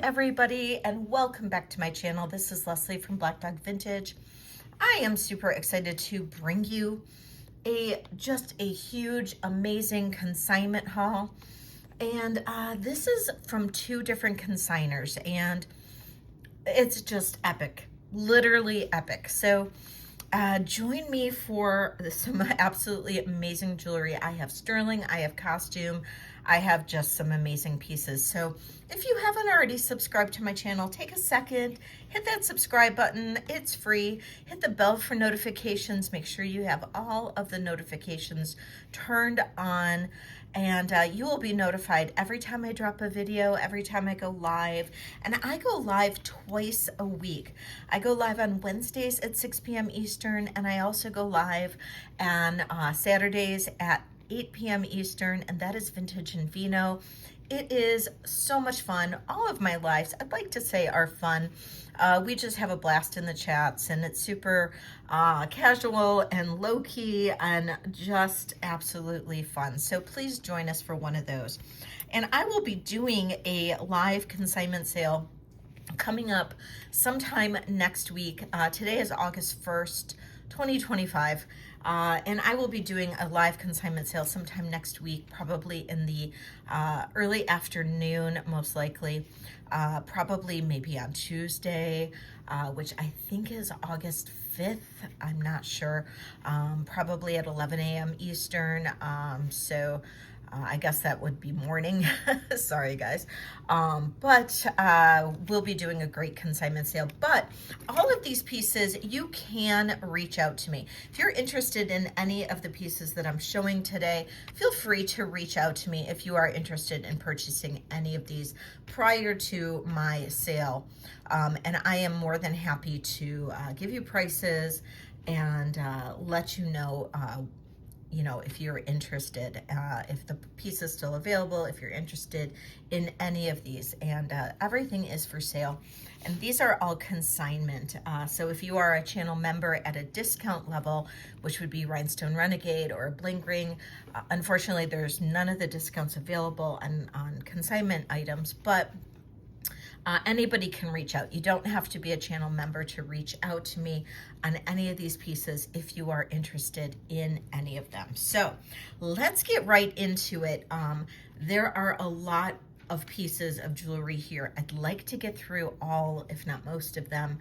everybody, and welcome back to my channel. This is Leslie from Black Dog Vintage. I am super excited to bring you just a huge, amazing consignment haul. And this is from two different consigners, and it's just epic, literally epic. So join me for some absolutely amazing jewelry. I have sterling, I have costume, I have just some amazing pieces. So if you haven't already subscribed to my channel, take a second, hit that subscribe button. It's free. Hit the bell for notifications. Make sure you have all of the notifications turned on, and you will be notified every time I drop a video, every time I go live. And I go live twice a week. I go live on Wednesdays at 6 p.m. Eastern, and I also go live on Saturdays at 8 p.m. Eastern, and that is Vintage and Vino. It is so much fun. All of my lives, I'd like to say, are fun. We just have a blast in the chats, and it's super casual and low-key and just absolutely fun. So please join us for one of those. And I will be doing a live consignment sale coming up sometime next week. Today is August 1st, 2025. And I will be doing a live consignment sale sometime next week, probably in the early afternoon, most likely, probably maybe on Tuesday, which I think is August 5th. I'm not sure. Probably at 11 a.m. Eastern. I guess that would be morning. Sorry, guys. But we'll be doing a great consignment sale. But all of these pieces, you can reach out to me. If you're interested in any of the pieces that I'm showing today, feel free to reach out to me if you are interested in purchasing any of these prior to my sale. And I am more than happy to give you prices and let you know if you're interested, if the piece is still available, if you're interested in any of these. And everything is for sale. And these are all consignment. So if you are a channel member at a discount level, which would be Rhinestone Renegade or Bling Ring, unfortunately, there's none of the discounts available on consignment items, but anybody can reach out. You don't have to be a channel member to reach out to me on any of these pieces if you are interested in any of them. So let's get right into it. There are a lot of pieces of jewelry here. I'd like to get through all, if not most of them.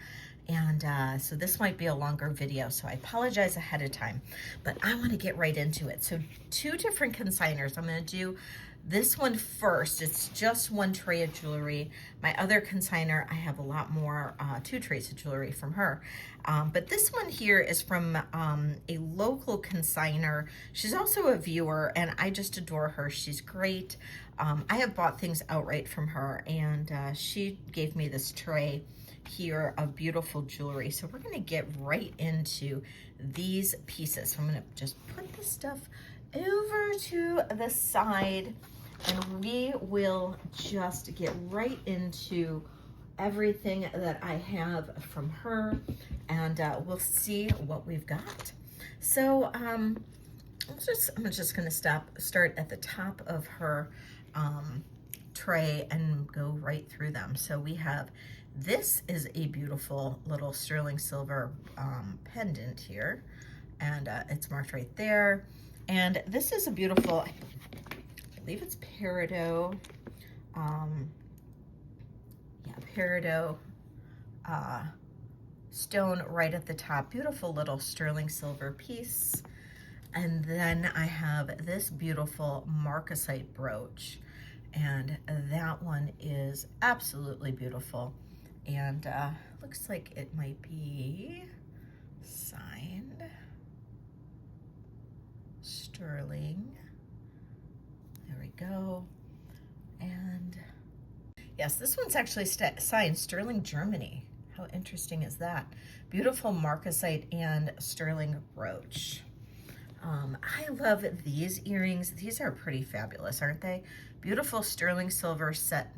And so this might be a longer video, so I apologize ahead of time, but I want to get right into it. So two different consigners. I'm going to do this one first. It's just one tray of jewelry. My other consignor, I have a lot more, 2 trays of jewelry from her. But this one here is from a local consignor. She's also a viewer, and I just adore her. She's great. I have bought things outright from her, and she gave me this tray here of beautiful jewelry. So we're going to get right into these pieces. So I'm going to just put this stuff over to the side, and we will just get right into everything that I have from her, and we'll see what we've got. So I'm just going to start at the top of her tray and go right through them. So we have, this is a beautiful little sterling silver pendant here, and it's marked right there. And this is a beautiful, I believe it's peridot, peridot stone right at the top. Beautiful little sterling silver piece. And then I have this beautiful marcasite brooch, and that one is absolutely beautiful. And looks like it might be signed sterling. There we go. And yes, this one's actually signed sterling, Germany. How interesting is that? Beautiful marcasite and sterling brooch. I love these earrings. These are pretty fabulous, aren't they? Beautiful sterling silver set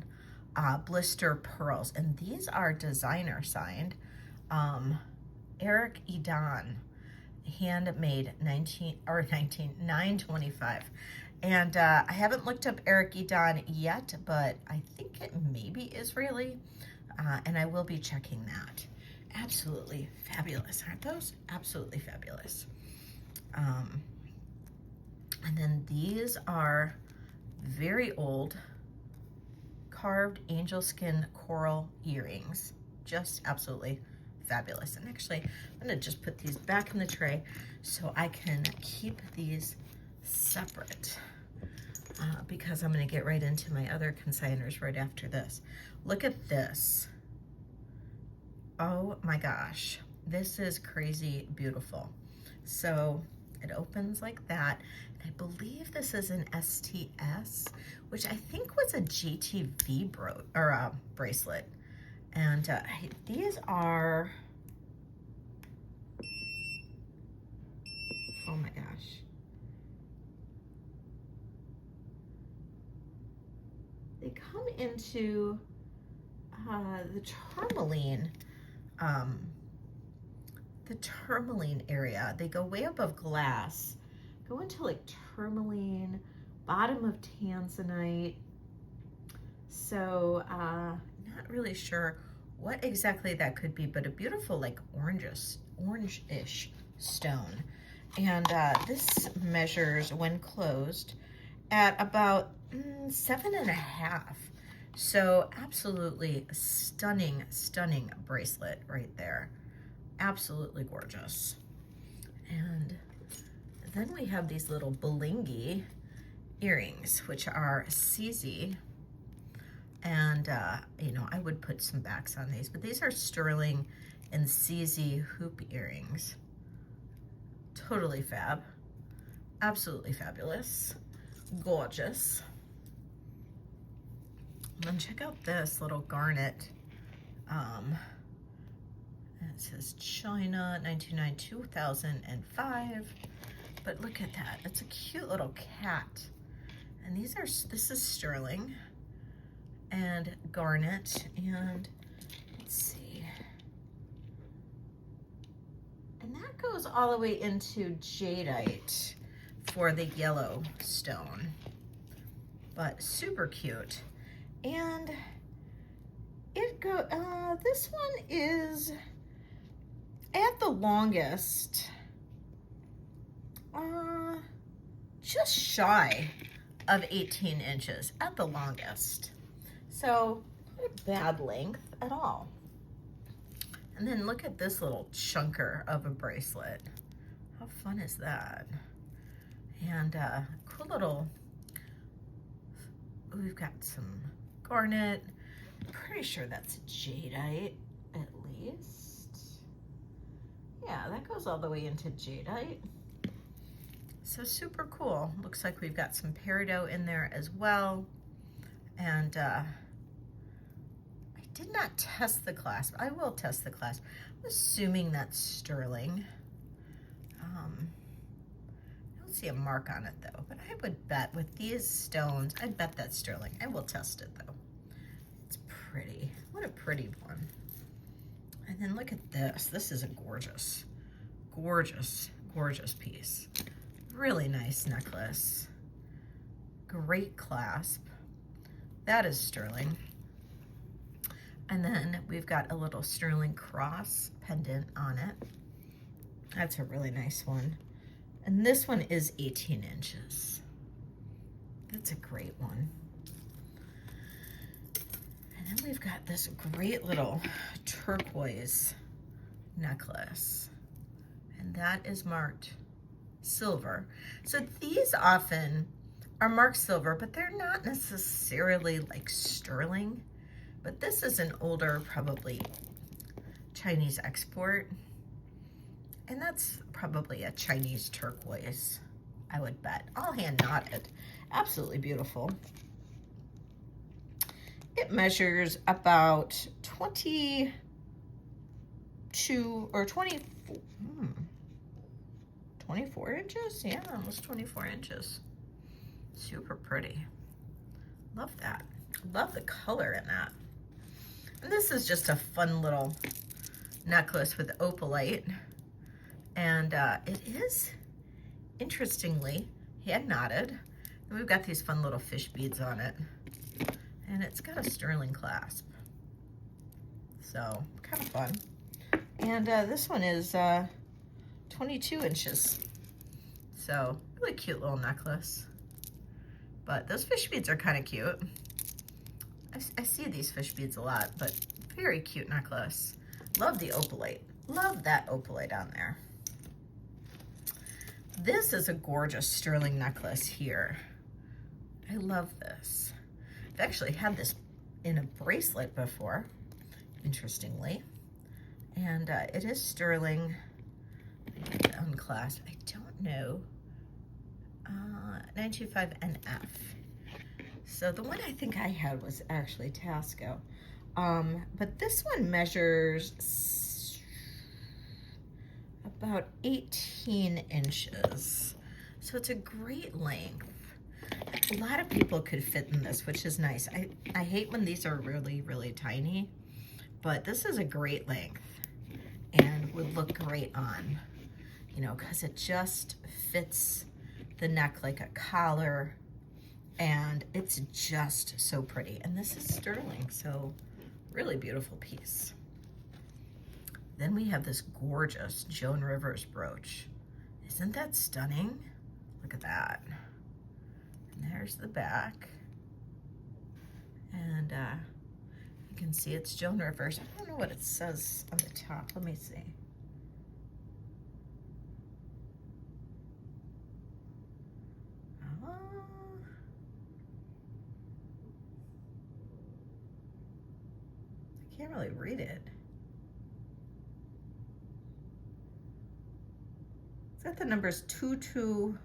blister pearls, and these are designer signed. Eric Edan, handmade 925. And I haven't looked up Eric Edon yet, but I think it may be Israeli, and I will be checking that. Absolutely fabulous, aren't those? Absolutely fabulous. And then these are very old carved angel skin coral earrings. Just absolutely fabulous. And actually, I'm gonna just put these back in the tray so I can keep these separate because I'm gonna get right into my other consigners right after this. Look at this. Oh my gosh, this is crazy beautiful. So it opens like that. I believe this is an STS, which I think was a GTV bracelet. And these are, oh my gosh. They come into the tourmaline area. They go way above glass, go into like tourmaline, bottom of tanzanite. So not really sure what exactly that could be, but a beautiful like orange-ish stone. And this measures, when closed, at about 7.5. So absolutely stunning, stunning bracelet right there. Absolutely gorgeous. And then we have these little Belingi earrings, which are CZ. And, you know, I would put some backs on these, but these are sterling and CZ hoop earrings. Totally fab. Absolutely fabulous. Gorgeous. And then check out this little garnet. It says China, 1999, 2005. But look at that. It's a cute little cat. And this is sterling and garnet, and let's see. And that goes all the way into jadeite for the yellow stone. But super cute. And this one is at the longest, just shy of 18 inches at the longest. So not a bad length at all. And then look at this little chunker of a bracelet. How fun is that? And cool little, we've got some garnet. I'm pretty sure that's jadeite at least. Yeah, that goes all the way into jadeite. So super cool. Looks like we've got some peridot in there as well. And I did not test the clasp. I will test the clasp. I'm assuming that's sterling. I don't see a mark on it though, but I would bet with these stones, I bet that's sterling. I will test it though. It's pretty. What a pretty one. And then look at this. This is a gorgeous, gorgeous, gorgeous piece. Really nice necklace. Great clasp. That is sterling. And then we've got a little sterling cross pendant on it. That's a really nice one. And this one is 18 inches. That's a great one. And then we've got this great little turquoise necklace. And that is marked silver. So these often are marked silver, but they're not necessarily like sterling. But this is an older, probably Chinese export. And that's probably a Chinese turquoise, I would bet. I'll hand knot it. Absolutely beautiful. It measures about 22 or 24 inches? Yeah, almost 24 inches. Super pretty. Love that. Love the color in that. And this is just a fun little necklace with opalite. And it is, interestingly, hand knotted. And we've got these fun little fish beads on it. And it's got a sterling clasp. So, kind of fun. And this one is 22 inches. So, really cute little necklace. But those fish beads are kind of cute. I see these fish beads a lot, but very cute necklace. Love the opalite. Love that opalite on there. This is a gorgeous sterling necklace here. I love this. I've actually had this in a bracelet before, interestingly. And it is sterling. I get to unclasp. I don't know. 925 NF. So the one I think I had was actually Tasco. But this one measures about 18 inches. So it's a great length. A lot of people could fit in this, which is nice. I hate when these are really, really tiny, but this is a great length and would look great on, you know, because it just fits the neck like a collar, and it's just so pretty. And this is sterling, so really beautiful piece. Then we have this gorgeous Joan Rivers brooch. Isn't that stunning? Look at that. And there's the back. And you can see it's Joan Rivers. I don't know what it says on the top. Let me see. I can't really read it. It's got the numbers 22.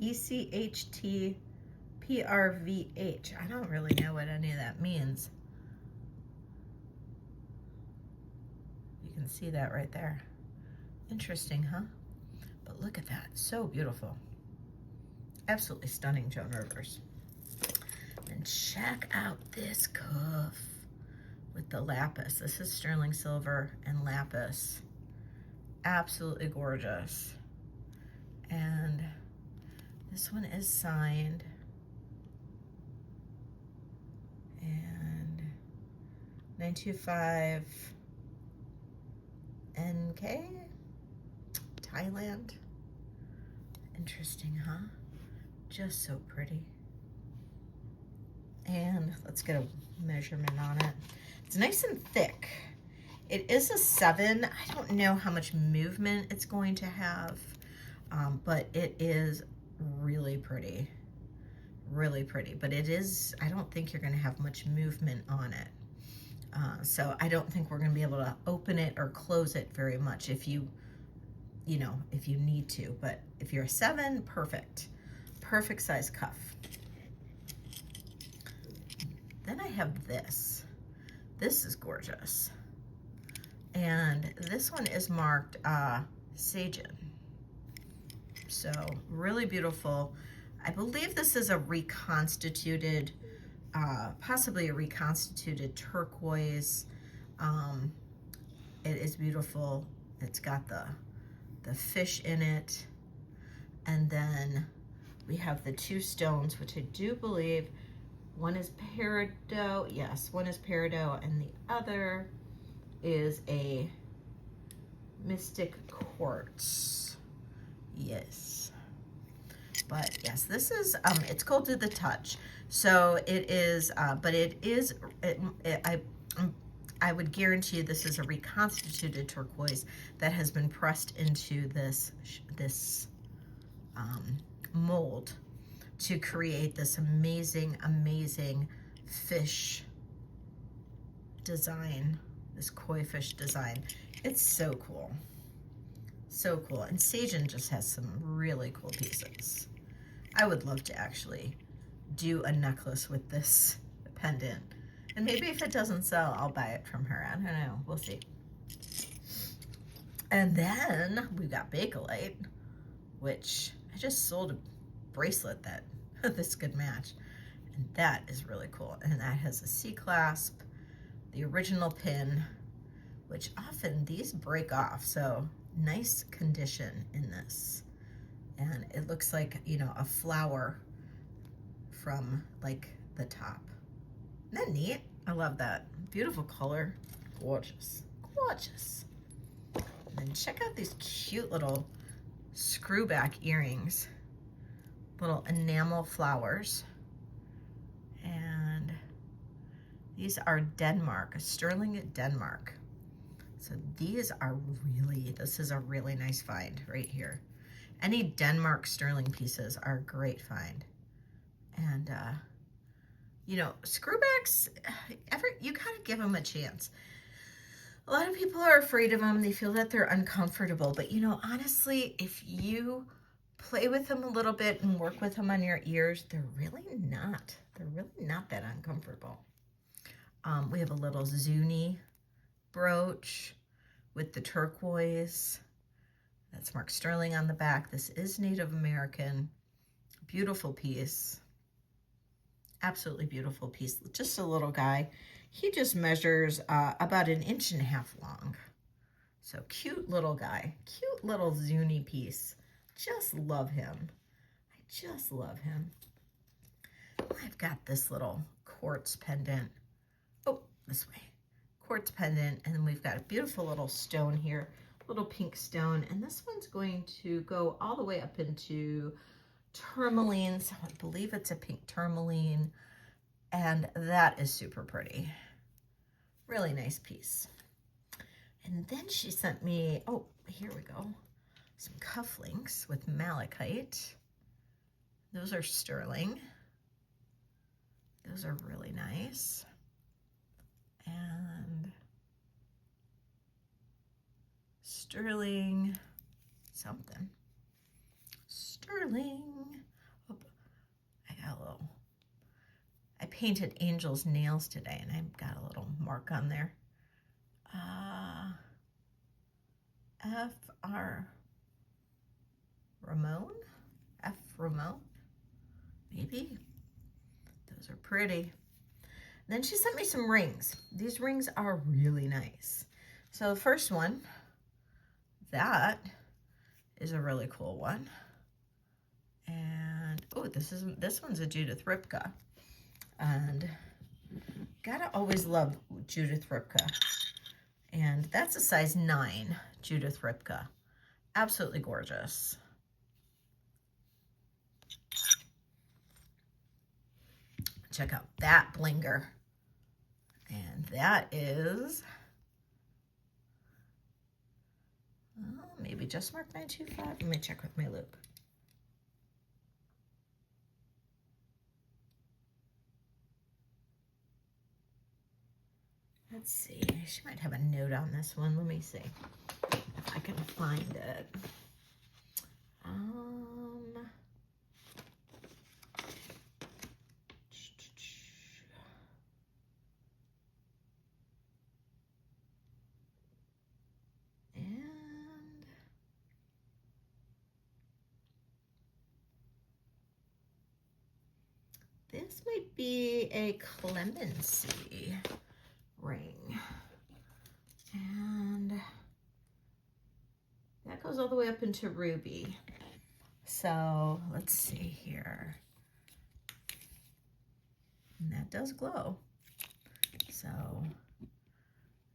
ECHT PRVH. I don't really know what any of that means. You can see that right there. Interesting, huh? But look at that. So beautiful. Absolutely stunning Joan Rivers. And check out this cuff with the lapis. This is sterling silver and lapis. Absolutely gorgeous. And this one is signed. And 925 NK, Thailand. Interesting, huh? Just so pretty. And let's get a measurement on it. It's nice and thick. It is a 7. I don't know how much movement it's going to have, but it is really pretty. Really pretty. But it is, I don't think you're going to have much movement on it. So I don't think we're going to be able to open it or close it very much if you know, if you need to. But if you're a 7, perfect. Perfect size cuff. Then I have this. This is gorgeous. And this one is marked Sagen. So really beautiful. I believe this is a reconstituted, possibly a reconstituted turquoise. It is beautiful. It's got the fish in it. And then we have the 2 stones, which I do believe one is peridot. Yes, one is peridot, and the other is a mystic quartz. Yes. But yes, this is, it's called To the Touch. So it is, but it is, I would guarantee you this is a reconstituted turquoise that has been pressed into this mold to create this amazing, amazing fish design, this koi fish design. It's so cool. So cool. And Sagen just has some really cool pieces. I would love to actually do a necklace with this pendant. And maybe if it doesn't sell, I'll buy it from her. I don't know. We'll see. And then we got Bakelite, which I just sold a bracelet that this could match. And that is really cool. And that has a C-clasp, the original pin, which often these break off. So nice condition in this. And it looks like, you know, a flower from like the top. Isn't that neat? I love that. Beautiful color. Gorgeous. Gorgeous. And then check out these cute little screw back earrings. Little enamel flowers. And these are Denmark, sterling Denmark. So these are really, this is a really nice find right here. Any Denmark sterling pieces are a great find. And, you know, screwbacks, you gotta give them a chance. A lot of people are afraid of them. They feel that they're uncomfortable. But, you know, honestly, if you play with them a little bit and work with them on your ears, they're really not that uncomfortable. We have a little Zuni brooch with the turquoise. That's Mark Sterling on the back. This is Native American. Beautiful piece. Absolutely beautiful piece. Just a little guy. He just measures about 1.5 inches long. So cute little guy. Cute little Zuni piece. Just love him. I just love him. I've got this little quartz pendant. Oh, this way. Quartz pendant. And then we've got a beautiful little stone here. Little pink stone. And this one's going to go all the way up into tourmaline. So I believe it's a pink tourmaline. And that is super pretty. Really nice piece. And then she sent me, oh, here we go. Some cufflinks with malachite. Those are sterling. Those are really nice. And sterling something. Sterling. Oh, I got a little, I painted Angel's nails today and I've got a little mark on there. F.R. Ramon? F. Ramon? Maybe. Those are pretty. Then she sent me some rings. These rings are really nice. So the first one, that is a really cool one. And oh, this one's a Judith Ripka. And gotta always love Judith Ripka. And that's a size 9 Judith Ripka. Absolutely gorgeous. Check out that blinger. And that is, maybe just mark 925. Let me check with my loop. Let's see, she might have a note on this one. Let me see if I can find it. And this might be a clemency ring, and that goes all the way up into ruby. So let's see here, and that does glow, so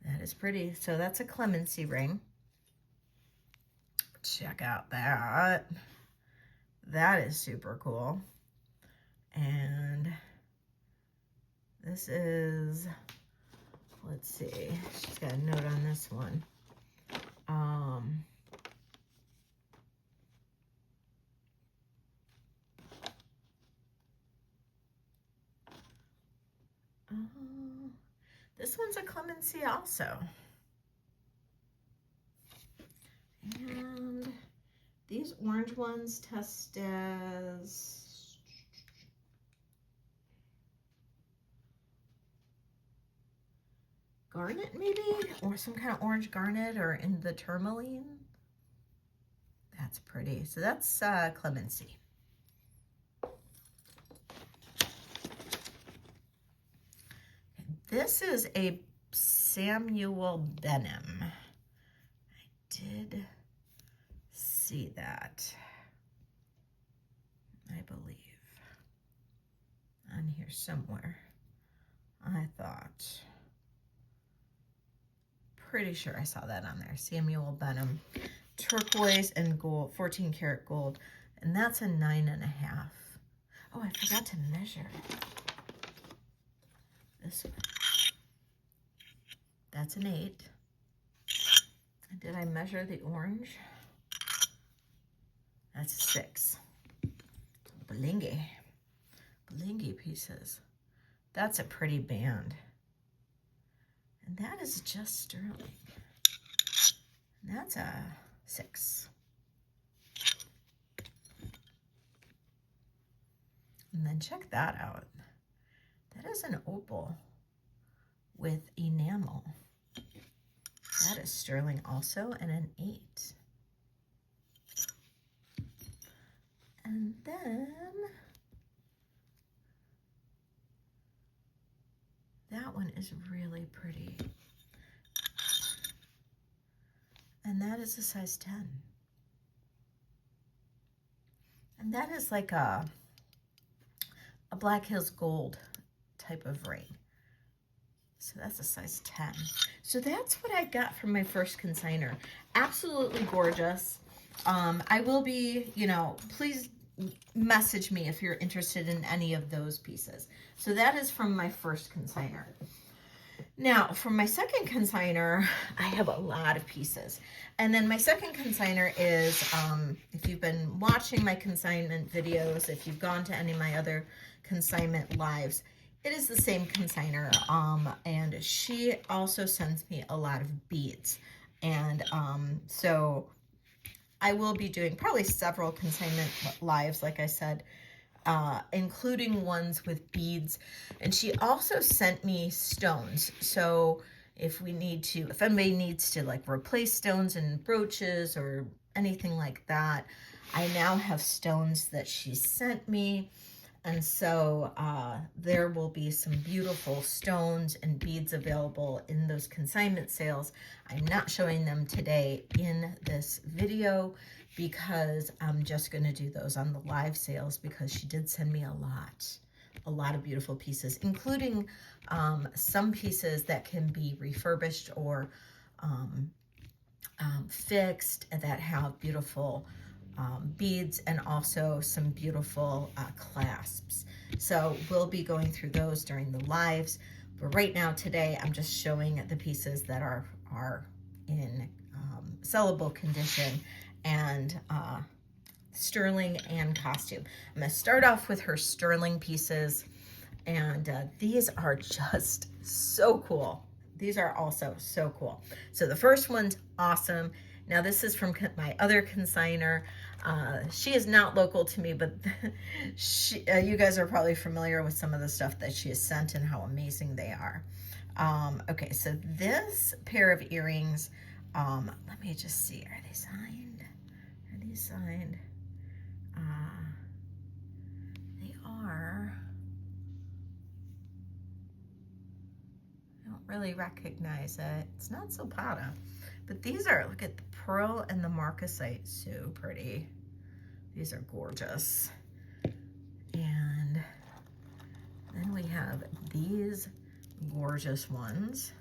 that is pretty. So that's a clemency ring. Check out that. That is super cool. And this is, let's see, she's got a note on this one. This one's a clemency also. And these orange ones test as garnet maybe, or some kind of orange garnet, or in the tourmaline. That's pretty. So that's clemency. This is a Samuel Benham. I did see that, I believe, on here somewhere. I thought, pretty sure I saw that on there. Samuel Benham, turquoise and gold, 14 karat gold, and that's a 9.5. Oh, I forgot to measure this one. That's an 8. Did I measure the orange? That's a 6. Blingy pieces. That's a pretty band. And that is just sterling. And that's a 6. And then check that out. That is an opal with enamel. That is sterling also, and an 8. And then that one is really pretty. And that is a size 10. And that is like a Black Hills Gold type of ring. So that's a size 10. So that's what I got from my first consignor. Absolutely gorgeous. I will be, please message me if you're interested in any of those pieces. So that is from my first consignor. Now, from my second consignor, I have a lot of pieces. And then my second consignor is, if you've been watching my consignment videos, if you've gone to any of my other consignment lives, it is the same consignor, and she also sends me a lot of beads. And so I will be doing probably several consignment lives, like I said, including ones with beads. And she also sent me stones. So if anybody needs to like replace stones and brooches or anything like that, I now have stones that she sent me. And so there will be some beautiful stones and beads available in those consignment sales. I'm not showing them today in this video because I'm just going to do those on the live sales, because she did send me a lot of beautiful pieces, including some pieces that can be refurbished or fixed that have beautiful beads, and also some beautiful clasps. So we'll be going through those during the lives. But right now, today, I'm just showing the pieces that are in sellable condition and sterling and costume. I'm going to start off with her sterling pieces, and these are just so cool. These are also so cool. So the first one's awesome. Now this is from my other consignor. She is not local to me, but you guys are probably familiar with some of the stuff that she has sent and how amazing they are. Okay, so this pair of earrings, let me just see, are they signed? Are these signed? They are. I don't really recognize it. It's not Zapata. But these are, look at the pearl and the marcasite, so pretty. These are gorgeous. And then we have these gorgeous ones.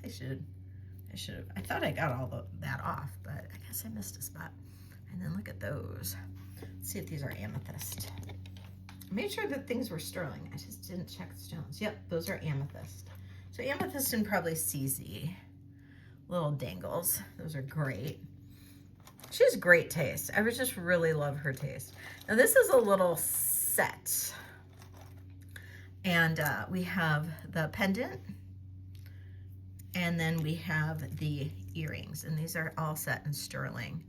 I thought I got all that off, but I guess I missed a spot. And then look at those. Let's see if these are amethyst. I made sure that things were sterling. I just didn't check the stones. Yep, those are amethyst. So amethyst and probably CZ. Little dangles. Those are great. She has great taste. I would just really love her taste. Now this is a little set. And we have the pendant. And then we have the earrings. And these are all set in sterling.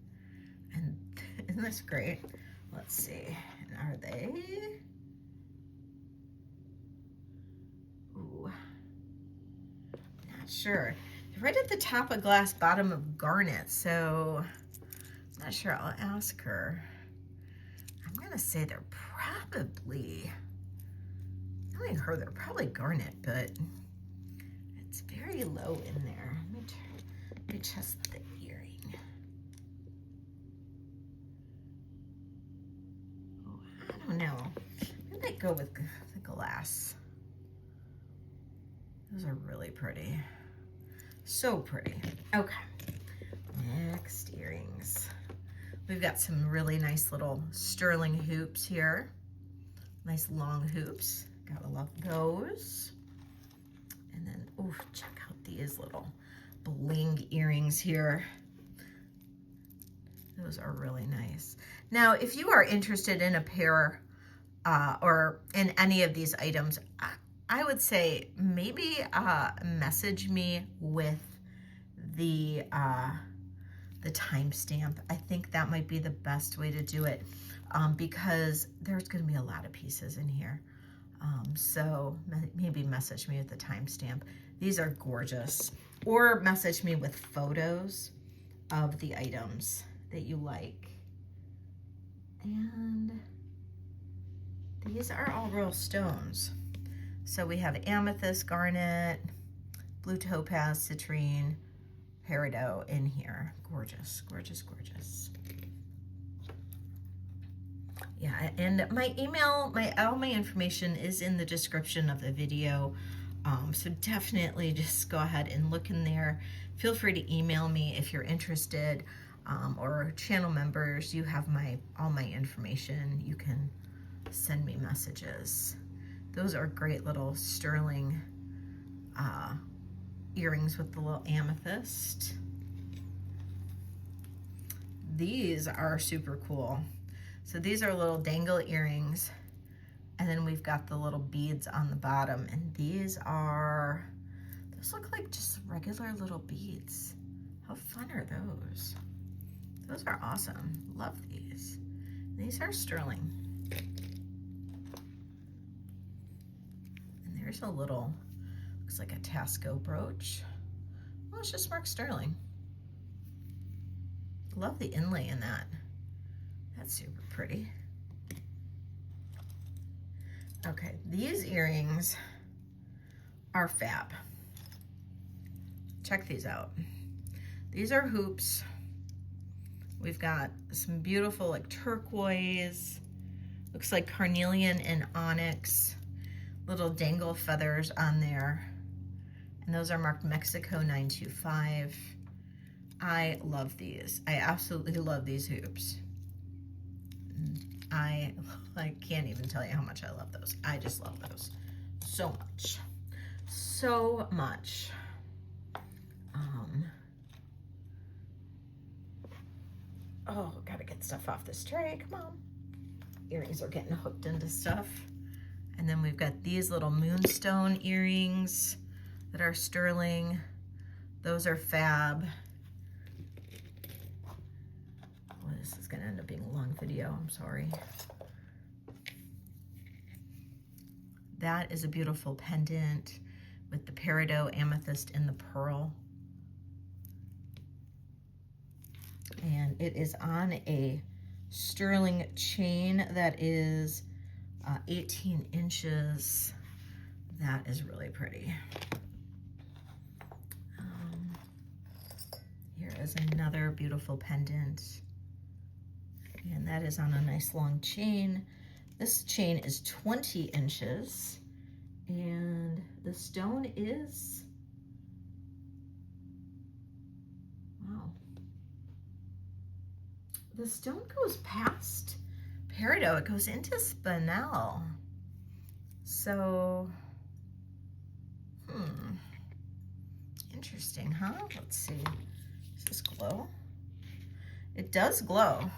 And isn't this great? Let's see. Are they? Ooh. Not sure. Right at the top of glass, bottom of garnet. So I'm not sure. I'll ask her. I'm going to say they're probably, knowing her, they're probably garnet, but it's very low in there. Let me test the earring. go with the glass. Those are really pretty. So pretty. Okay. Next, earrings. We've got some really nice little sterling hoops here. Nice long hoops. Gotta love those. And then, oh, check out these little bling earrings here. Those are really nice. Now, if you are interested in a pair or in any of these items, I would say maybe message me with the timestamp. I think that might be the best way to do it because there's going to be a lot of pieces in here. So maybe message me with the timestamp. These are gorgeous. Or message me with photos of the items that you like. And these are all real stones. So we have amethyst, garnet, blue topaz, citrine, peridot in here. Gorgeous, gorgeous, gorgeous. Yeah, and my email, all my information is in the description of the video. So definitely just go ahead and look in there. Feel free to email me if you're interested, or channel members, you have all my information. You can send me messages. Those are great little sterling earrings with the little amethyst. These are super cool. So these are little dangle earrings, and then we've got the little beads on the bottom, and those look like just regular little beads. How fun are those? Those are awesome. Love these. These are sterling. And there's a little, looks like a Tasco brooch. Well, it's just marked sterling. Love the inlay in that. That's super pretty. Okay, these earrings are fab. Check these out. These are hoops. We've got some beautiful like turquoise, looks like carnelian and onyx, little dangle feathers on there. And those are marked Mexico 925. I love these. I absolutely love these hoops. I can't even tell you how much I love those. I just love those so much. So much. Oh, gotta get stuff off this tray. Come on. Earrings are getting hooked into stuff. And then we've got these little moonstone earrings that are sterling. Those are fab. Well, this is gonna end up being a long video, I'm sorry. That is a beautiful pendant with the peridot, amethyst, and the pearl. And it is on a sterling chain that is 18 inches. That is really pretty. Here is another beautiful pendant. And that is on a nice long chain. This chain is 20 inches. And the stone is, wow. The stone goes past peridot. It goes into spinel. So, interesting, huh? Let's see. Does this glow? It does glow.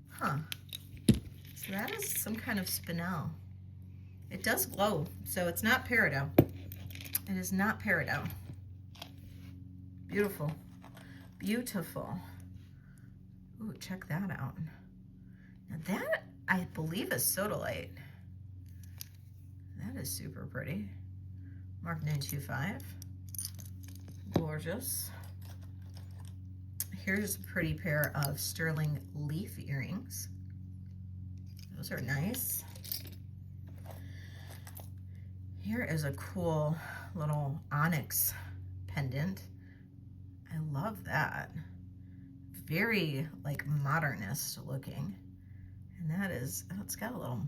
Huh. So that is some kind of spinel. It does glow, so it's not peridot. It is not peridot. Beautiful. Beautiful. Ooh, check that out. Now that, I believe, is sodalite. That is super pretty. Mark 925. Gorgeous. Here's a pretty pair of sterling leaf earrings. Those are nice. Here is a cool little onyx pendant. I love that. Very like modernist looking. And that is, oh, it's got a little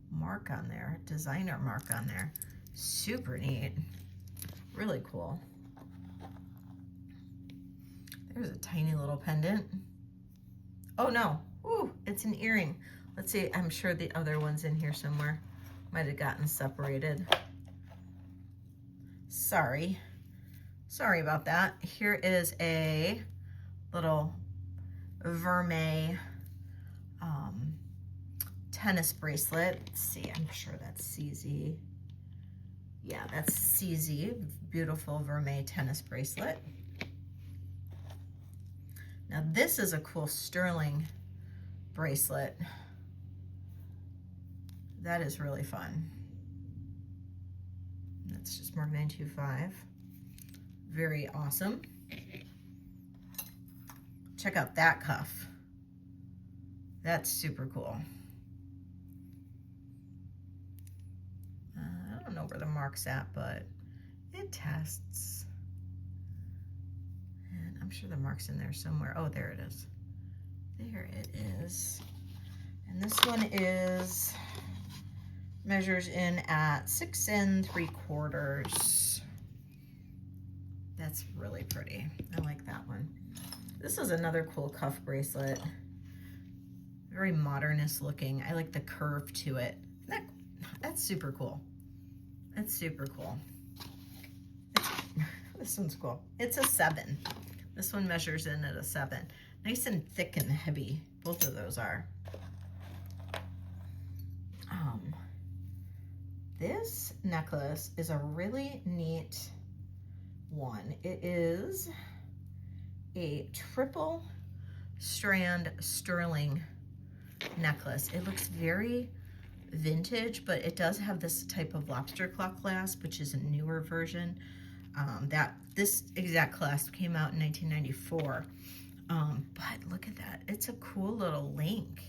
mark on there, designer mark on there. Super neat. Really cool. There's a tiny little pendant. Oh no, ooh, it's an earring. Let's see, I'm sure the other one's in here somewhere. Might have gotten separated. Sorry about that. Here is a little vermeil tennis bracelet. Let's see, I'm sure that's CZ. Yeah, that's CZ, beautiful vermeil tennis bracelet. Now this is a cool sterling bracelet. That is really fun. That's just marked 925. Very awesome. Check out that cuff. That's super cool. I don't know where the mark's at, but it tests. And I'm sure the mark's in there somewhere. Oh, there it is. There it is. And this one is, measures in at 6 3/4. That's really pretty. I like that one. This is another cool cuff bracelet. Very modernist looking. I like the curve to it. That's super cool. That's super cool. This one's cool. It's a 7. This one measures in at a 7. Nice and thick and heavy. Both of those are. This necklace is a really neat one. It is a triple strand sterling necklace. It looks very vintage, but it does have this type of lobster claw clasp, which is a newer version. This exact clasp came out in 1994. But look at that. It's a cool little link.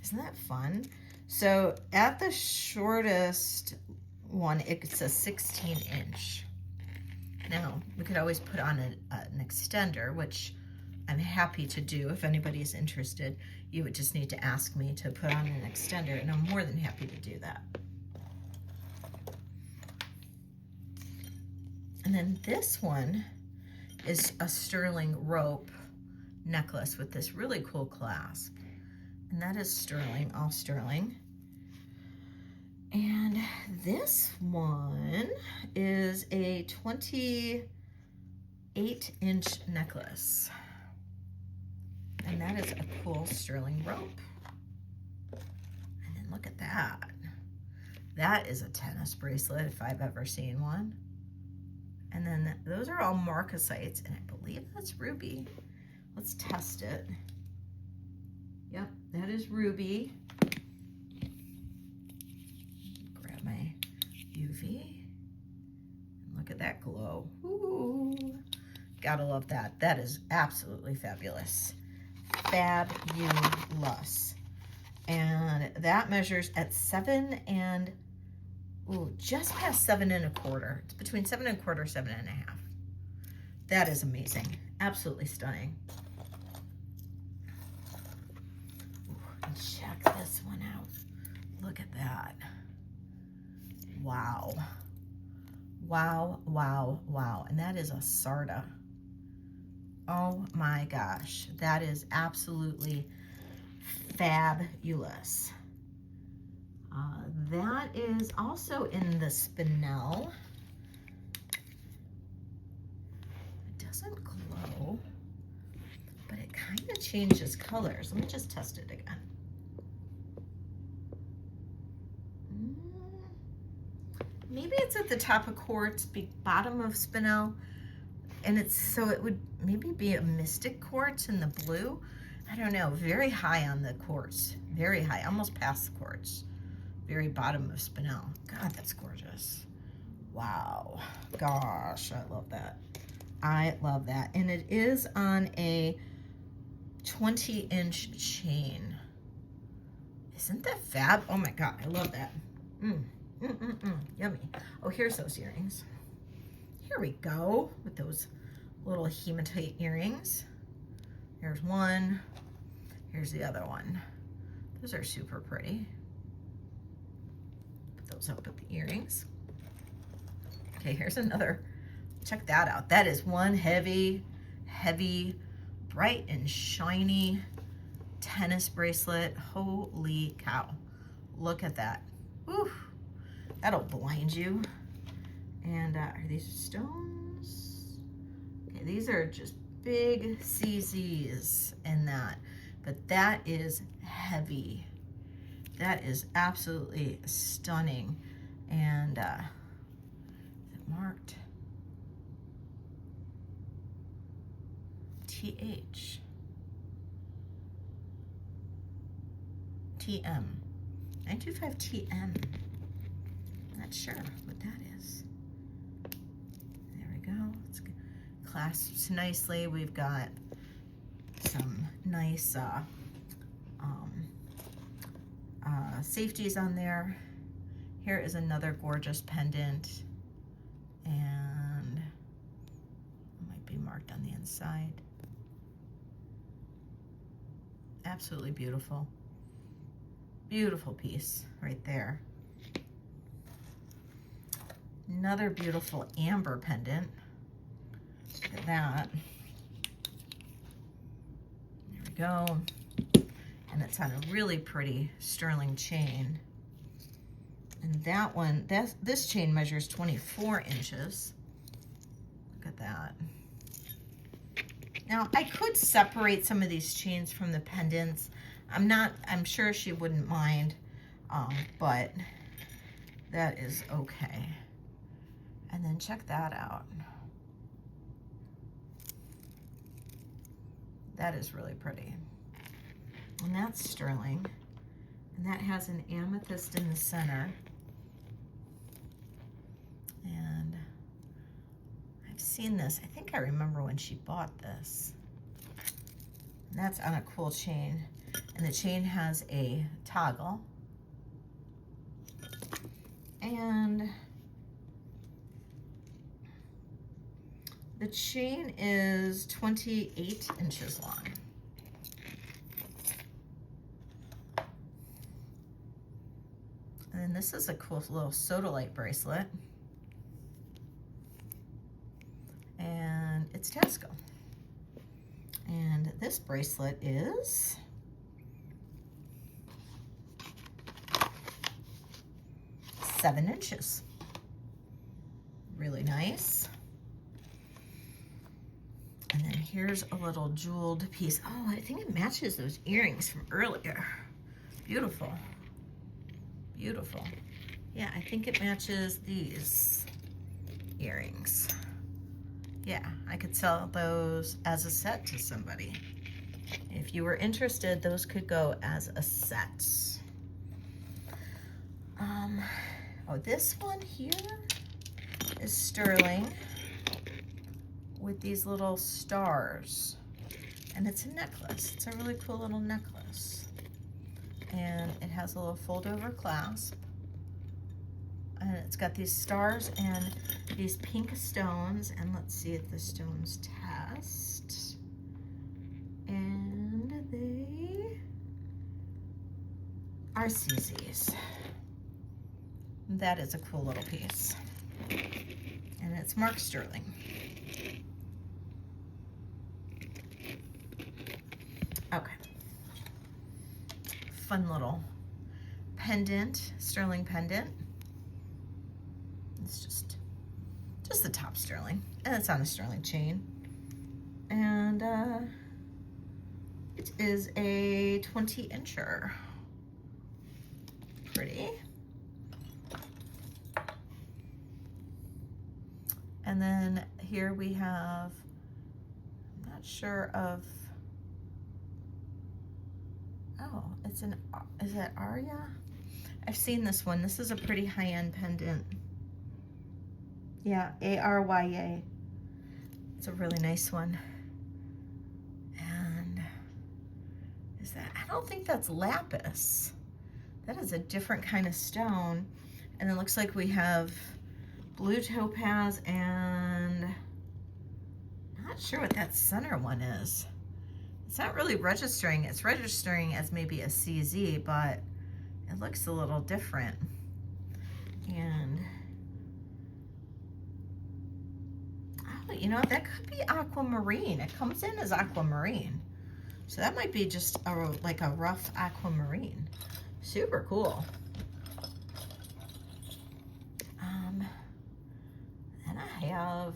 Isn't that fun? So at the shortest one, it's a 16-inch. Now, we could always put on an extender, which I'm happy to do. If anybody's interested, you would just need to ask me to put on an extender, and I'm more than happy to do that. And then this one is a sterling rope necklace with this really cool clasp. And that is sterling, all sterling. And this one is a 28-inch necklace. And that is a cool sterling rope. And then look at that. That is a tennis bracelet if I've ever seen one. And then those are all marcasites, and I believe that's ruby. Let's test it. Yep, that is ruby. Grab my UV. Look at that glow. Ooh, gotta love that. That is absolutely fabulous. Fabulous. And that measures at 7 and, ooh, just past 7 1/4. It's between 7 1/4, 7 1/2. That is amazing. Absolutely stunning. Check this one out. Look at that. Wow. Wow, wow, wow. And that is a Sarda. Oh my gosh. That is absolutely fabulous. That is also in the spinel. It doesn't glow, but it kind of changes colors. Let me just test it again. Maybe it's at the top of quartz, bottom of spinel, and it's so it would maybe be a mystic quartz in the blue. I don't know. Very high on the quartz, very high, almost past the quartz. Very bottom of spinel. God, that's gorgeous. Wow. Gosh, I love that. I love that. And it is on a 20-inch chain. Isn't that fab? Oh my God, I love that. Yummy. Oh, here's those earrings. Here we go with those little hematite earrings. Here's one. Here's the other one. Those are super pretty. Put those up with the earrings. Okay, here's another. Check that out. That is one heavy, bright and shiny tennis bracelet. Holy cow. Look at that. Whew. That'll blind you. And are these stones? Okay, these are just big CZs in that. But that is heavy. That is absolutely stunning. And is it marked? TH. TM. 925 TM. Not sure what that is. There we go. It's clasps nicely. We've got some nice safeties on there. Here is another gorgeous pendant, and it might be marked on the inside. Absolutely beautiful. Beautiful piece right there. Another beautiful amber pendant. Look at that. There we go. And it's on a really pretty sterling chain. And that one, this chain measures 24 inches. Look at that. Now, I could separate some of these chains from the pendants. I'm sure she wouldn't mind, but that is okay. And then check that out. That is really pretty. And that's sterling. And that has an amethyst in the center. And I've seen this. I think I remember when she bought this. And that's on a cool chain. And the chain has a toggle. And the chain is 28 inches long. And then this is a cool little sodalite bracelet. And it's Tasco. And this bracelet is seven inches. Really nice. And then here's a little jeweled piece. Oh, I think it matches those earrings from earlier. Beautiful. Beautiful. Yeah, I think it matches these earrings. Yeah, I could sell those as a set to somebody. If you were interested, those could go as a set. Oh, this one here is sterling with these little stars. And it's a necklace. It's a really cool little necklace. And it has a little fold-over clasp. And it's got these stars and these pink stones. And let's see if the stones test. And they are CZs. That is a cool little piece. And it's marked sterling. Okay. Fun little pendant, sterling pendant. It's just the top sterling, and it's on a sterling chain. And it is a 20-incher. Pretty. And then here we have, I'm not sure of, oh, is that Arya? I've seen this one. This is a pretty high-end pendant. Yeah, Arya. It's a really nice one. And is that, I don't think that's lapis. That is a different kind of stone. And it looks like we have blue topaz and not sure what that center one is. It It's not really registering. It's registering as maybe a CZ, but it looks a little different. And oh, you know, that could be aquamarine. It comes in as aquamarine. So that might be just like a rough aquamarine. Super cool. Then I have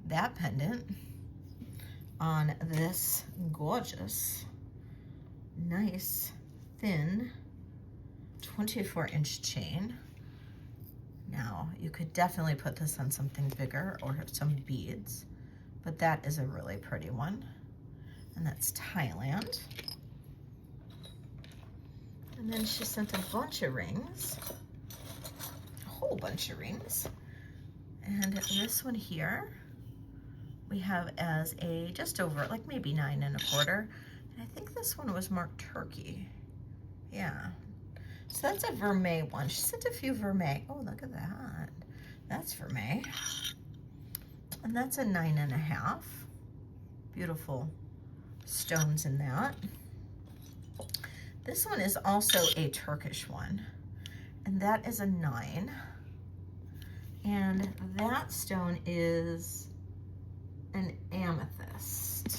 that pendant on this gorgeous, nice, thin 24-inch chain. Now, you could definitely put this on something bigger or some beads, but that is a really pretty one. And that's Thailand. And then she sent a bunch of rings, a whole bunch of rings. And this one here, we have as a just over, like maybe 9 1/4. And I think this one was marked turkey. Yeah. So that's a vermeil one. She sent a few vermeil. Oh, look at that. That's vermeil. And that's a 9 1/2. Beautiful stones in that. This one is also a Turkish one. And that is a 9. And that stone is an amethyst.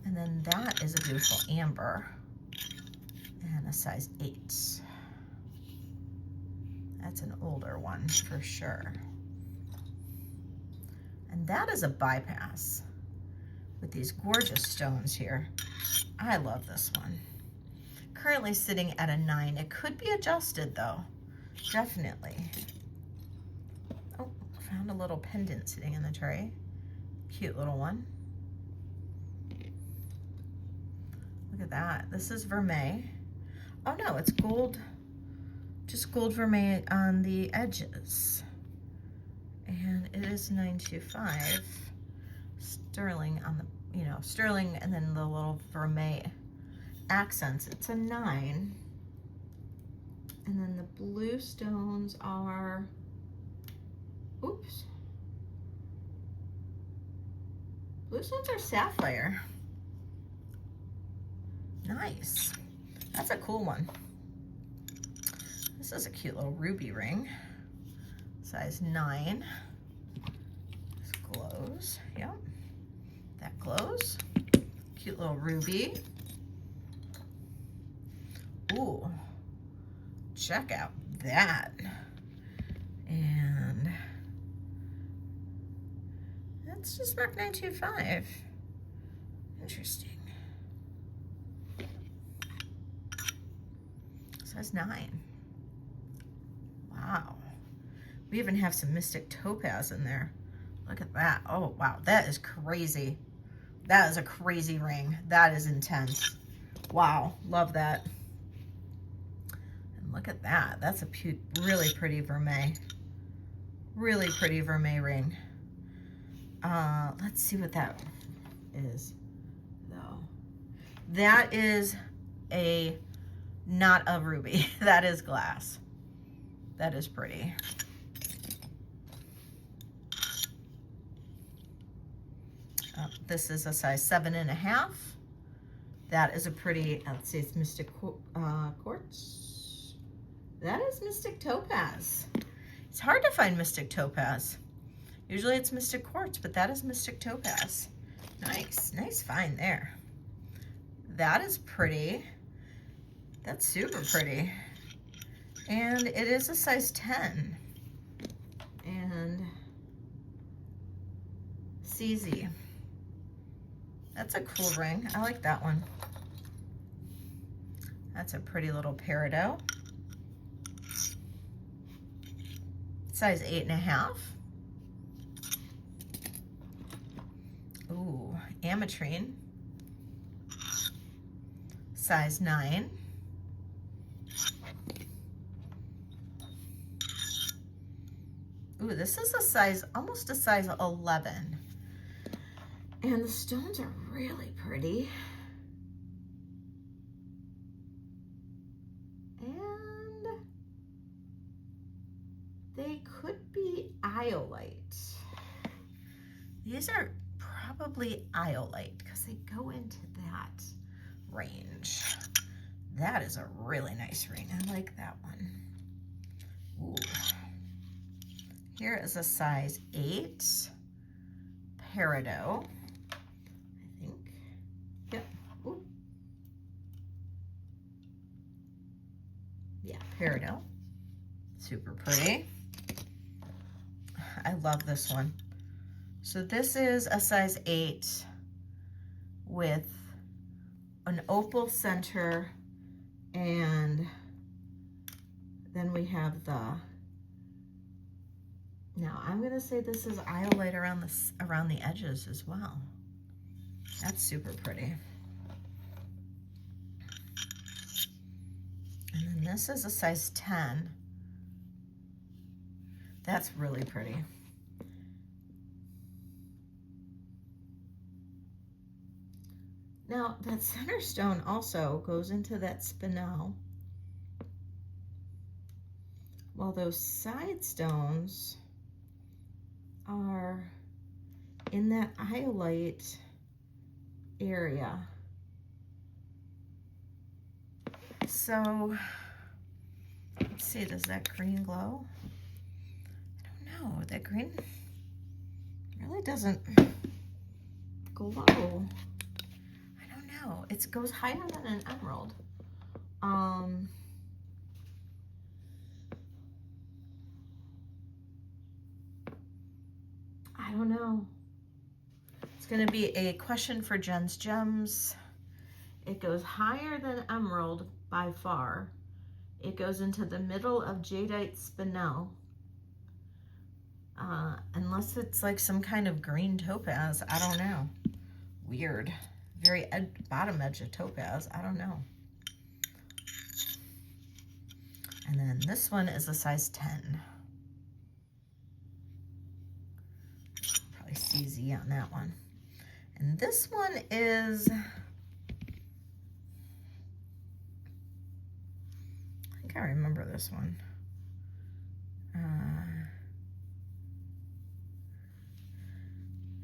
And then that is a beautiful amber and a size 8. That's an older one for sure. And that is a bypass with these gorgeous stones here. I love this one. Currently sitting at a 9. It could be adjusted though, definitely. Oh, found a little pendant sitting in the tray. Cute little one. Look at that. This is vermeil. Oh no, it's gold, just gold vermeil on the edges. And it is 925. Sterling on the, you know, sterling and then the little vermeil accents. It's a 9. And then the blue stones are, oops. Blue stones are sapphire. Nice. That's a cool one. This is a cute little ruby ring. Size 9. This glows. Yep. That glows. Cute little ruby. Ooh. Check out that. And that's just marked 925. Interesting. Size 9. Wow. We even have some Mystic Topaz in there. Look at that. Oh, wow. That is crazy. That is a crazy ring. That is intense. Wow. Love that. And look at that. That's a really pretty vermeil. Really pretty vermeil ring. Let's see what that is, though. That is not a ruby. That is glass. That is pretty. This is a size 7 1/2. That is a pretty, let's see, it's Mystic Quartz. That is Mystic Topaz. It's hard to find Mystic Topaz. Usually it's Mystic Quartz, but that is Mystic Topaz. Nice, nice find there. That is pretty. That's super pretty. And it is a size 10. And CZ. That's a cool ring. I like that one. That's a pretty little peridot. Size 8 1/2. Ooh, ametrine. Size 9. Ooh, this is a size, almost a size 11. And the stones are really pretty. And They could be iolite. These are probably iolite because they go into that range. That is a really nice ring. I like that one. Ooh. Here is a size 8 peridot, I think. Yep. Ooh. Yeah, peridot. Super pretty. I love this one. So this is a size 8 with an opal center, and then we have the, now I'm gonna say this is iolite around the edges as well. That's super pretty. And then this is a size 10. That's really pretty. Now, that center stone also goes into that spinel, while those side stones are in that iolite area. So, let's see, does that green glow? I don't know, that green really doesn't glow. No, it goes higher than an emerald. I don't know. It's going to be a question for Jen's Gems. It goes higher than emerald by far. It goes into the middle of jadeite spinel. Unless it's like some kind of green topaz. I don't know. Weird. Very bottom edge of topaz. I don't know. And then this one is a size 10. Probably CZ on that one. And this one is, I think I remember this one.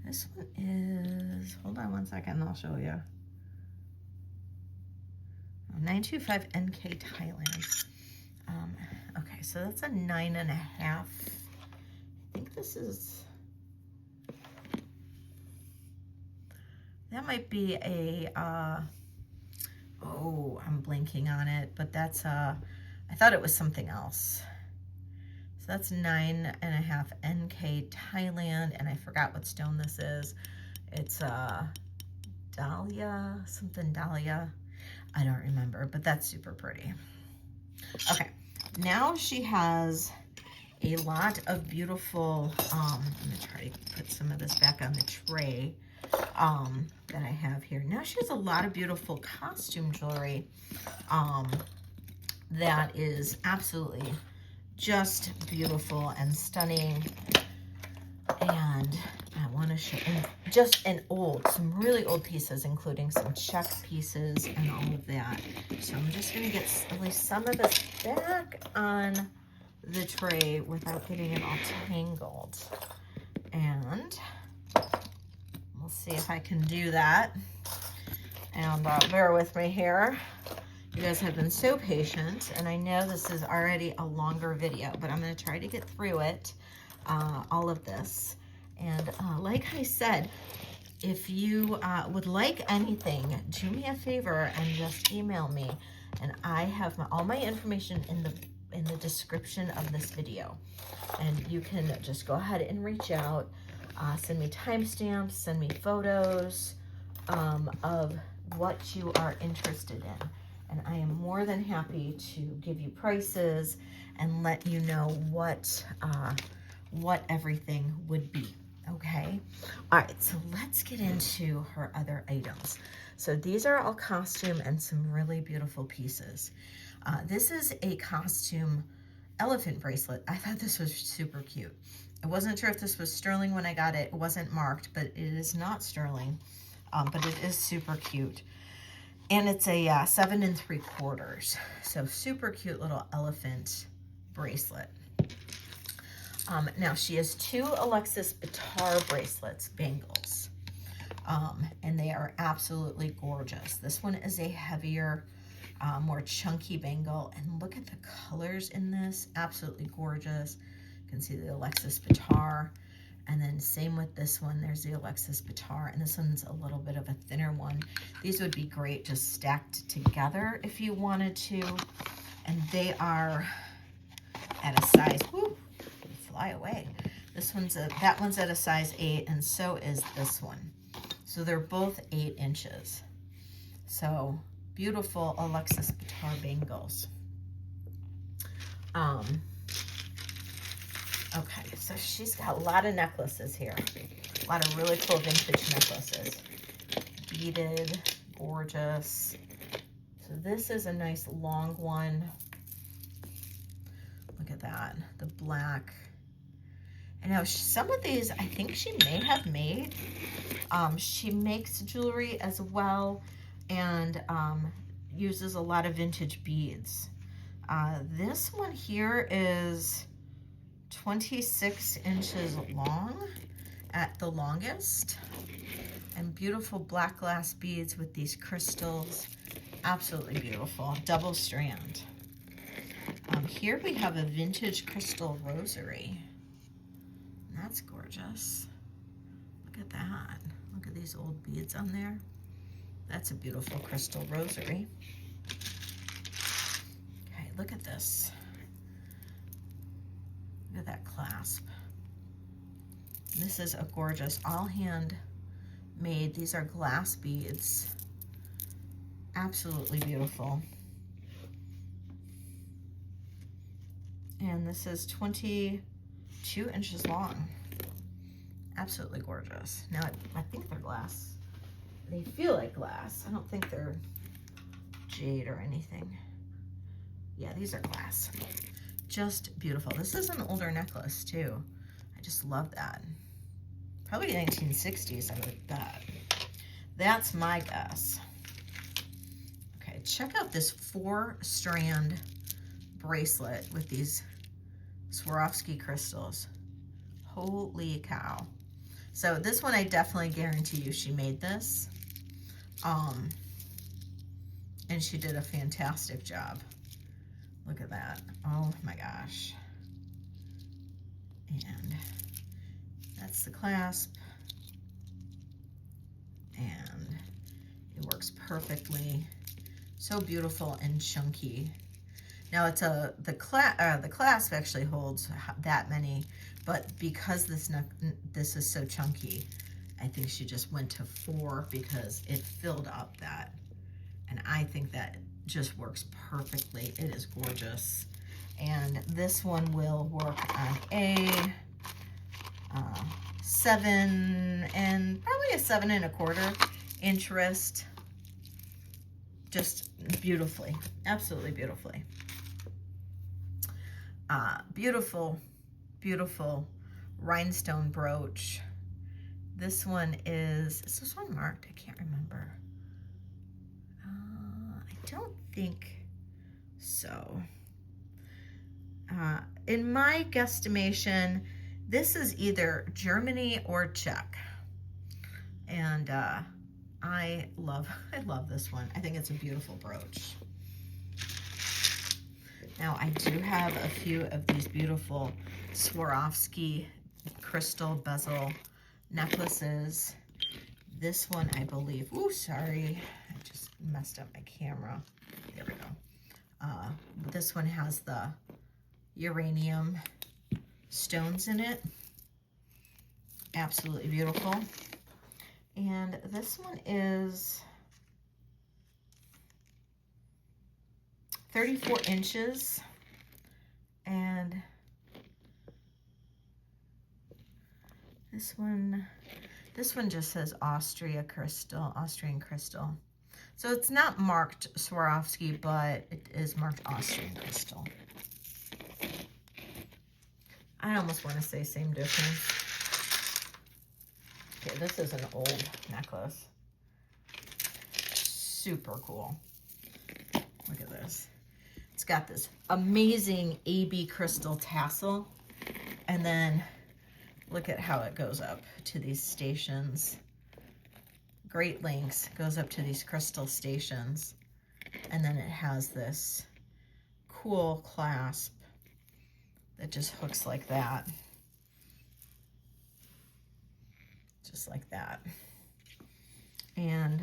This one is, hold on one second, I'll show you. 925 NK Thailand. Okay, so that's a 9.5. I think this is, that might be a, oh, I'm blanking on it, but that's, I thought it was something else. So that's 9.5 NK Thailand, and I forgot what stone this is. It's Dahlia, something Dahlia. I don't remember, but that's super pretty. Okay, now she has a lot of beautiful, I'm gonna try to put some of this back on the tray that I have here. Now she has a lot of beautiful costume jewelry that is absolutely just beautiful and stunning. And I want to show just some really old pieces, including some check pieces and all of that. So I'm just going to get at least some of this back on the tray without getting it all tangled. And we'll see if I can do that. And bear with me here. You guys have been so patient, and I know this is already a longer video, but I'm going to try to get through it, all of this. And like I said, if you would like anything, do me a favor and just email me, and I have all my information in the description of this video. And you can just go ahead and reach out, send me timestamps, send me photos of what you are interested in. And I am more than happy to give you prices and let you know what everything would be, okay? All right, so let's get into her other items. So these are all costume and some really beautiful pieces. This is a costume elephant bracelet. I thought this was super cute. I wasn't sure if this was sterling when I got it. It wasn't marked, but it is not sterling, but it is super cute. And it's a 7 3/4. So super cute little elephant bracelet. Now she has 2 Alexis Bitar bracelets, bangles. And they are absolutely gorgeous. This one is a heavier, more chunky bangle. And look at the colors in this, absolutely gorgeous. You can see the Alexis Bitar. And then same with this one, there's the Alexis Bitar, and this one's a little bit of a thinner one. These would be great just stacked together if you wanted to. And they are at a size, whoop, fly away. That one's at a size 8, and so is this one. So they're both 8 inches. So beautiful Alexis Bitar bangles. Okay, so she's got a lot of necklaces here. A lot of really cool vintage necklaces. Beaded, gorgeous. So this is a nice long one. Look at that, the black. And now some of these, I think she may have made. She makes jewelry as well, and uses a lot of vintage beads. This one here is 26 inches long at the longest, and beautiful black glass beads with these crystals. Absolutely beautiful, double strand. Here we have a vintage crystal rosary. That's gorgeous. Look at that. Look at these old beads on there. That's a beautiful crystal rosary. Okay, look at this. Look at that clasp. This is a gorgeous, all hand made. These are glass beads. Absolutely beautiful. And this is 22 inches long. Absolutely gorgeous. Now, I think they're glass. They feel like glass. I don't think they're jade or anything. Yeah, these are glass. Just beautiful. This is an older necklace too. I just love that. Probably 1960s, I would bet. That's my guess. Okay, check out this 4-strand bracelet with these Swarovski crystals. Holy cow. So this one, I definitely guarantee you she made this. And she did a fantastic job. Look at that. Oh my gosh. And that's the clasp. And it works perfectly. So beautiful and chunky. Now it's the clasp actually holds that many, but because this is so chunky, I think she just went to 4 because it filled up that. And I think that just works perfectly. It is gorgeous. And this one will work on a 7 and probably a 7 1/4 inch wrist. Just beautifully, absolutely beautifully. Beautiful, beautiful rhinestone brooch. This one is this one marked? I can't remember. I don't think so. In my guesstimation, this is either Germany or Czech. And I love this one. I think it's a beautiful brooch. Now I do have a few of these beautiful Swarovski crystal bezel necklaces. This one, I believe, ooh, sorry, I just messed up my camera. There we go. This one has the uranium stones in it. Absolutely beautiful. And this one is 34 inches, and this one just says Austrian crystal. So it's not marked Swarovski, but it is marked Austrian crystal. I almost want to say same difference. Okay, this is an old necklace. Super cool. Look at this. It's got this amazing AB crystal tassel. And then look at how it goes up to these stations. Great lengths, goes up to these crystal stations. And then it has this cool clasp that just hooks like that. Just like that. And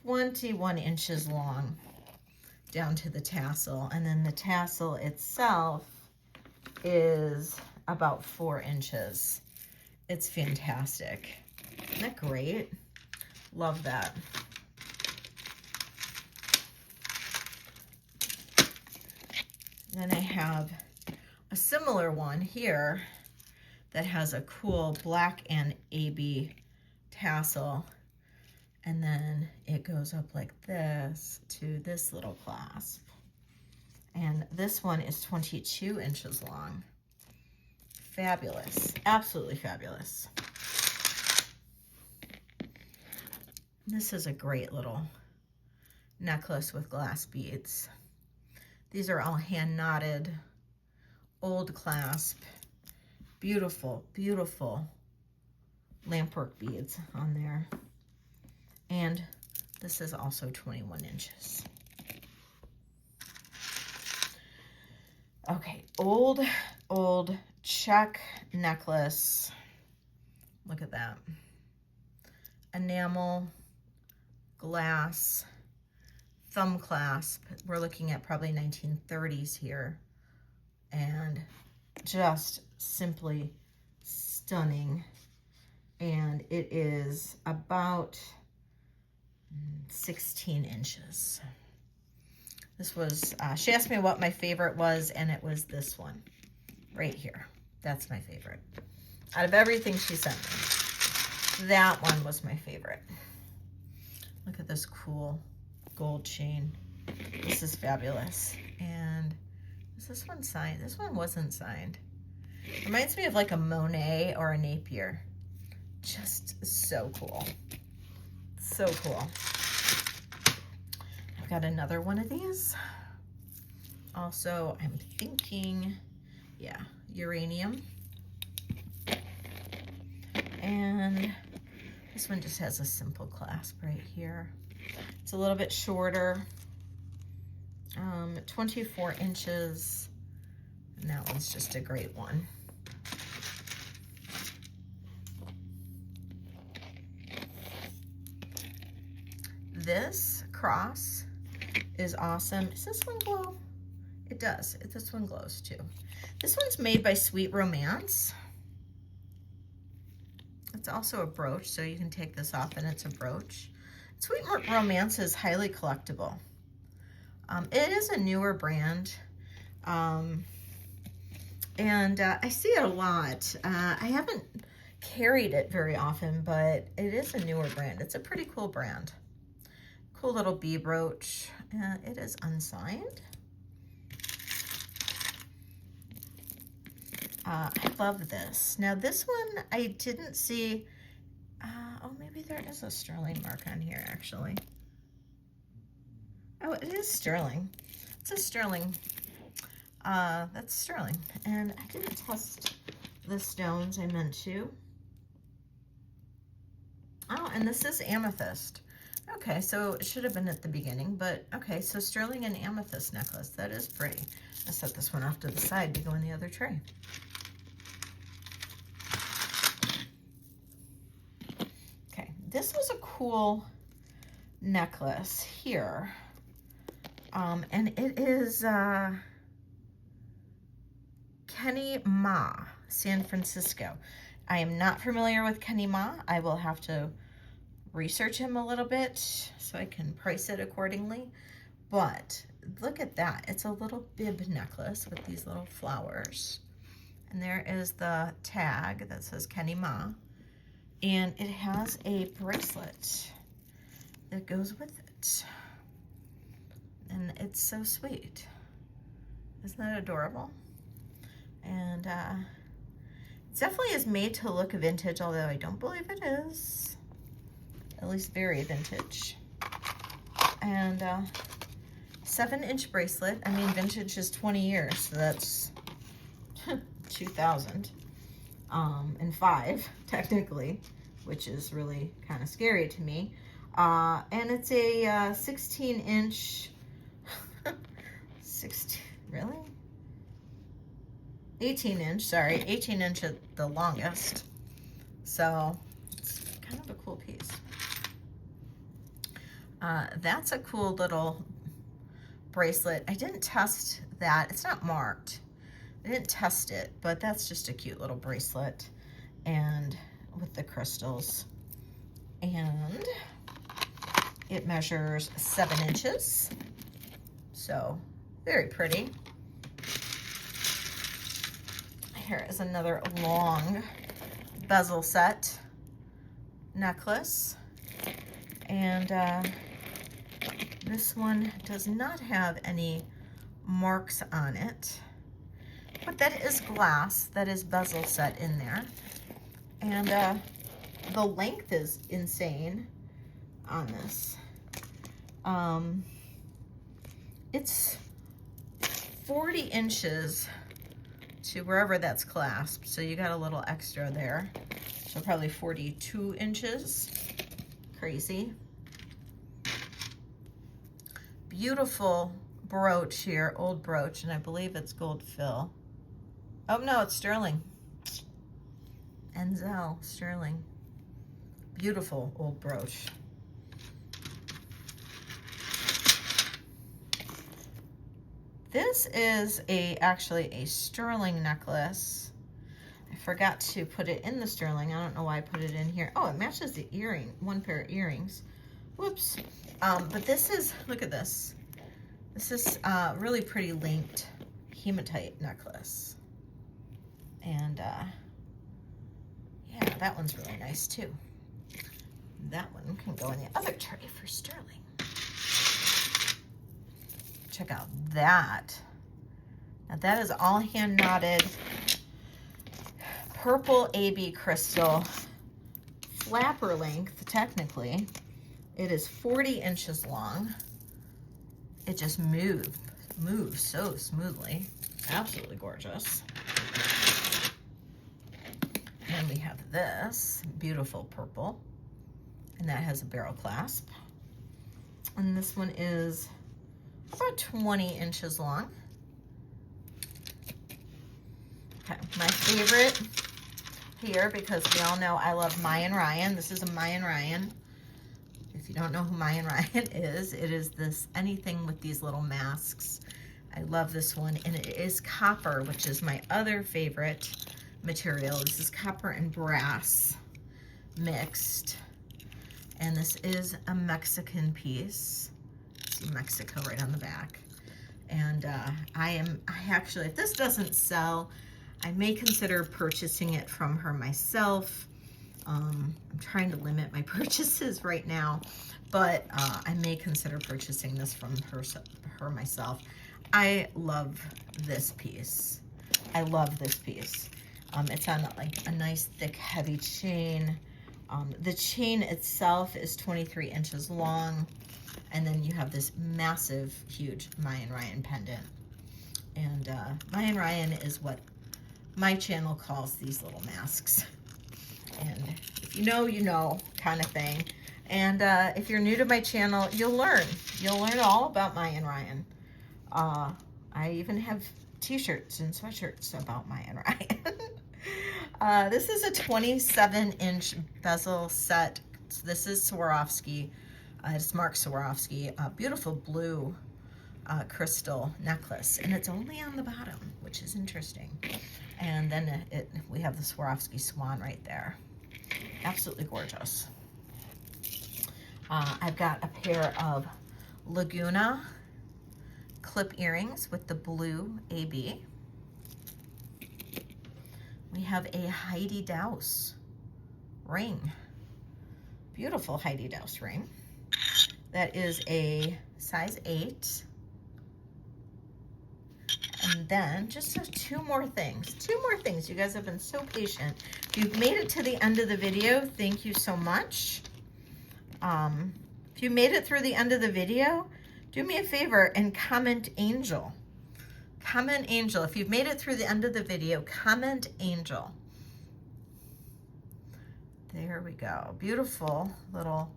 21 inches long down to the tassel. And then the tassel itself is about 4 inches. It's fantastic. Isn't that great? Love that. Then I have a similar one here that has a cool black and AB tassel. And then it goes up like this to this little clasp. And this one is 22 inches long. Fabulous, absolutely fabulous. This is a great little necklace with glass beads. These are all hand knotted, old clasp, beautiful, beautiful lampwork beads on there. And this is also 21 inches. Okay, old check necklace. Look at that. Enamel, glass, thumb clasp. We're looking at probably 1930s here. And just simply stunning. And it is about 16 inches. This was, she asked me what my favorite was, and it was this one right here. That's my favorite. Out of everything she sent me, that one was my favorite. Look at this cool gold chain. This is fabulous. And is this one signed? This one wasn't signed. Reminds me of like a Monet or a Napier. Just so cool. So cool. I've got another one of these. Also, I'm thinking, yeah, uranium. And this one just has a simple clasp right here. It's a little bit shorter, 24 inches. And that one's just a great one. This cross is awesome. Does this one glow? It does. This one glows too. This one's made by Sweet Romance. It's also a brooch, so you can take this off and it's a brooch. Sweet Romance is highly collectible. It is a newer brand. And I see it a lot. I haven't carried it very often, but it is a newer brand. It's a pretty cool brand. Cool little bee brooch. It is unsigned. I love this. Now this one I didn't see. Oh, maybe there is a sterling mark on here actually. Oh, it is sterling. It's a sterling. That's sterling. And I didn't test the stones. I meant to. Oh, and this is amethyst. Okay, so it should have been at the beginning, but okay, so sterling and amethyst necklace. That is pretty. I'll set this one off to the side to go in the other tray. Okay, this was a cool necklace here. And it is Kenny Ma, San Francisco. I am not familiar with Kenny Ma. I will have to research him a little bit so I can price it accordingly. But look at that. It's a little bib necklace with these little flowers. And there is the tag that says Kenny Ma. And it has a bracelet that goes with it. And it's so sweet. Isn't that adorable? And it definitely is made to look vintage, although I don't believe it is. At least very vintage. And 7-inch bracelet. I mean, vintage is 20 years, so 2005, technically, which is really kind of scary to me. And it's a 16 inch, 16, really? 18 inch, sorry, 18 inch at the longest. So it's kind of a cool piece. That's a cool little bracelet. I didn't test that. It's not marked. I didn't test it, but that's just a cute little bracelet and with the crystals. And it measures 7 inches. So very pretty. Here is another long bezel set necklace. And this one does not have any marks on it, but that is glass. That is bezel set in there. And the length is insane on this. It's 40 inches to wherever that's clasped, so you got a little extra there. So probably 42 inches. Crazy. Beautiful brooch here, old brooch, and I believe it's gold fill. Oh no, it's sterling. Enzel, sterling. Beautiful old brooch. This is actually a sterling necklace. I forgot to put it in the sterling. I don't know why I put it in here. Oh, it matches the earring, one pair of earrings. Whoops. But this is, look at this. This is really pretty linked hematite necklace. And yeah, that one's really nice too. That one can go in the other tray for sterling. Check out that. Now that is all hand knotted purple AB crystal, flapper length technically. It is 40 inches long. It just moves so smoothly. Absolutely gorgeous. And we have this beautiful purple, and that has a barrel clasp. And this one is about 20 inches long. Okay, my favorite here, because we all know I love Mayan Ryan. This is a Mayan Ryan. If you don't know who Mayan Ryan is, it is this anything with these little masks. I love this one, and it is copper, which is my other favorite material. This is copper and brass mixed, and this is a Mexican piece. See Mexico right on the back. And I actually, if this doesn't sell, I may consider purchasing it from her myself. I'm trying to limit my purchases right now, but I may consider purchasing this from her myself. I love this piece. I love this piece. It's on like a nice thick heavy chain. The chain itself is 23 inches long, and then you have this massive, huge Mayan Ryan pendant. And Mayan Ryan is what my channel calls these little masks. And if you know kind of thing. And if you're new to my channel, you'll learn all about Mayan Ryan. I even have t-shirts and sweatshirts about Mayan Ryan. This is a 27-inch bezel set. So this is Swarovski. It's Mark Swarovski. Beautiful blue crystal necklace, and it's only on the bottom, which is interesting. And then we have the Swarovski swan right there. Absolutely gorgeous. I've got a pair of Laguna clip earrings with the blue AB. We have a Heidi Daus ring. Beautiful Heidi Daus ring. That is a size 8. And then just two more things. You guys have been so patient. If you've made it to the end of the video, thank you so much. If you made it through the end of the video, do me a favor and comment Angel. Comment Angel. If you've made it through the end of the video, comment Angel. There we go. Beautiful little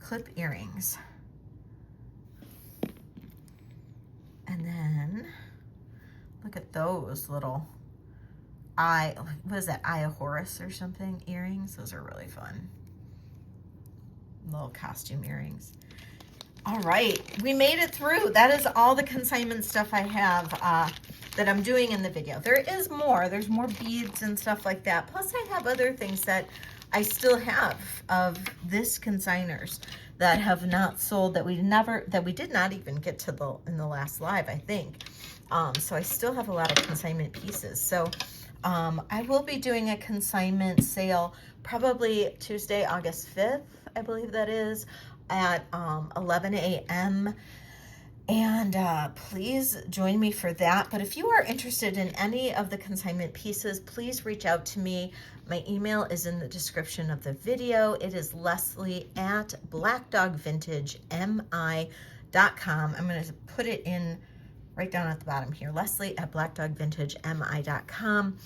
clip earrings. And then look at those little what is that, Eye of Horus or something earrings. Those are really fun. Little costume earrings. All right, we made it through. That is all the consignment stuff I have that I'm doing in the video. There is more. There's more beads and stuff like that. Plus I have other things that I still have of this consigners that have not sold, that we did not even get to in the last live, I think. So I still have a lot of consignment pieces. So I will be doing a consignment sale probably Tuesday, August 5th, I believe that is, at 11 a.m. And please join me for that. But if you are interested in any of the consignment pieces, please reach out to me. My email is in the description of the video. It is Leslie@blackdogvintagemi.com. I'm going to put it in right down at the bottom here, Leslie@blackdogvintagemi.com.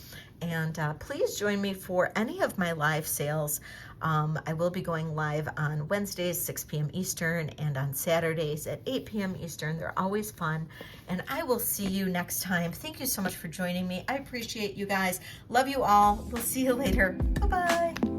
And please join me for any of my live sales. I will be going live on Wednesdays, 6 p.m. Eastern, and on Saturdays at 8 p.m. Eastern. They're always fun. And I will see you next time. Thank you so much for joining me. I appreciate you guys. Love you all. We'll see you later. Bye-bye.